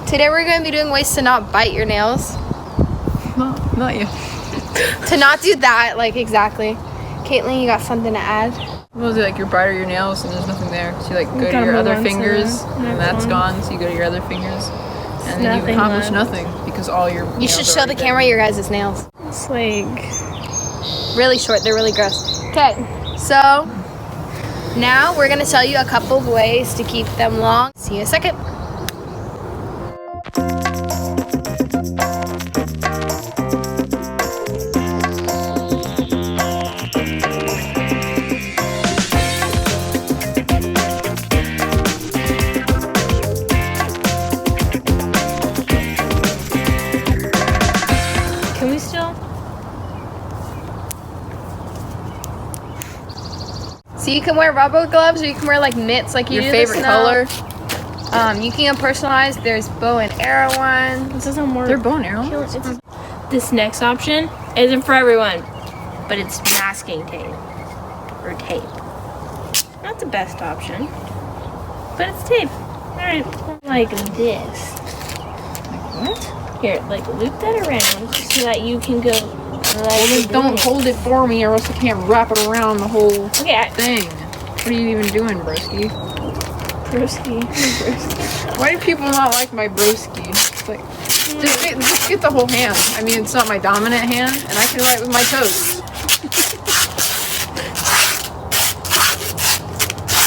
Today we're going to be doing ways to not bite your nails. No, not you. To not do that, like exactly. Caitlin, you got something to add? Well, like you bite your nails and there's nothing there. So you like go to your other fingers and that's gone. So you go to your other fingers and then you accomplish nothing because all your You should show the camera your guys' nails. It's like really short. They're really gross. Okay, so now we're going to tell you a couple of ways to keep them long. See you in a second. Can we still? So you can wear rubber gloves or you can wear like mitts like you Your do favorite the snow. color? You can get personalized. There's bow and arrow ones. This doesn't work. They're bow and arrow. This next option isn't for everyone, but it's masking tape or tape. Not the best option, but it's tape. All right, like this. What? Here, like loop that around so that you can go. Well, then don't hold it for me or else I can't wrap it around the whole Okay, thing. What are you even doing, broski? broski. Why do people not like my broski? It's like, just get the whole hand. I mean, it's not my dominant hand, and I can write with my toes.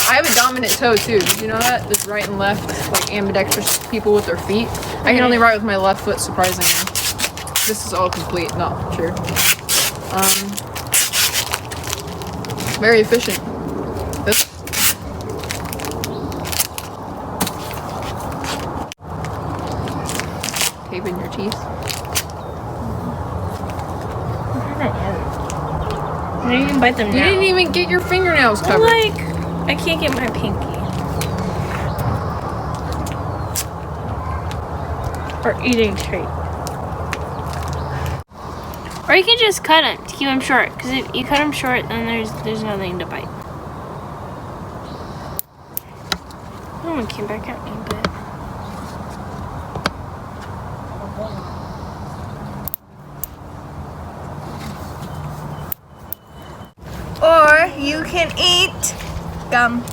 I have a dominant toe too. Did you know that? Just right and left, like ambidextrous people with their feet. I can only write with my left foot, surprisingly. This is all complete, not sure. Very efficient. This. Tape in your teeth. I didn't even bite them You now. didn't even get your fingernails Well, covered. like, I can't get my pinky. Or eating treat. Or you can just cut them to keep them short. Because if you cut them short, then there's nothing to bite. Oh, it came back at me, but... Or you can eat gum.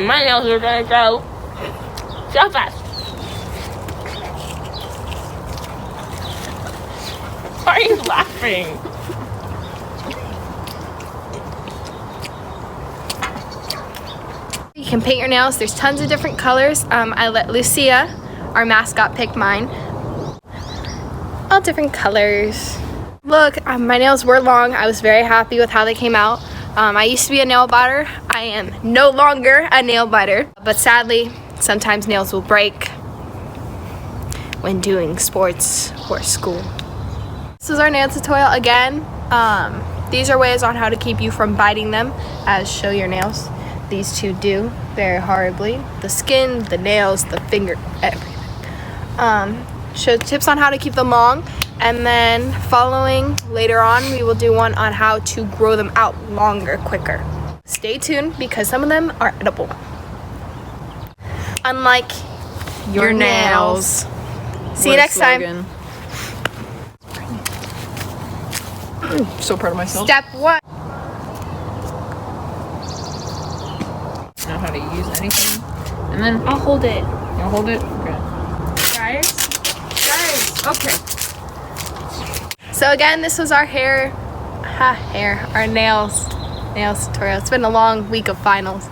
My nails are gonna go so fast. Why are you laughing? You can paint your nails. There's tons of different colors. I let Lucia, our mascot, pick mine. All different colors. Look, my nails were long. I was very happy with how they came out. I used to be a nail biter. I am no longer a nail biter. But sadly, sometimes nails will break when doing sports or school. This is our nail tutorial again. These are ways on how to keep you from biting them, as show your nails. These two do very horribly. The skin, the nails, the finger, everything. Show tips on how to keep them long, and then following later on we will do one on how to grow them out longer, quicker. Stay tuned because some of them are edible. Unlike your nails. See you next time. I'm so proud of myself. Step 1. Know how to use anything. And then I'll hold it. you'll hold it. Okay. Guys. Okay. So again, this was our our nails tutorial. It's been a long week of finals.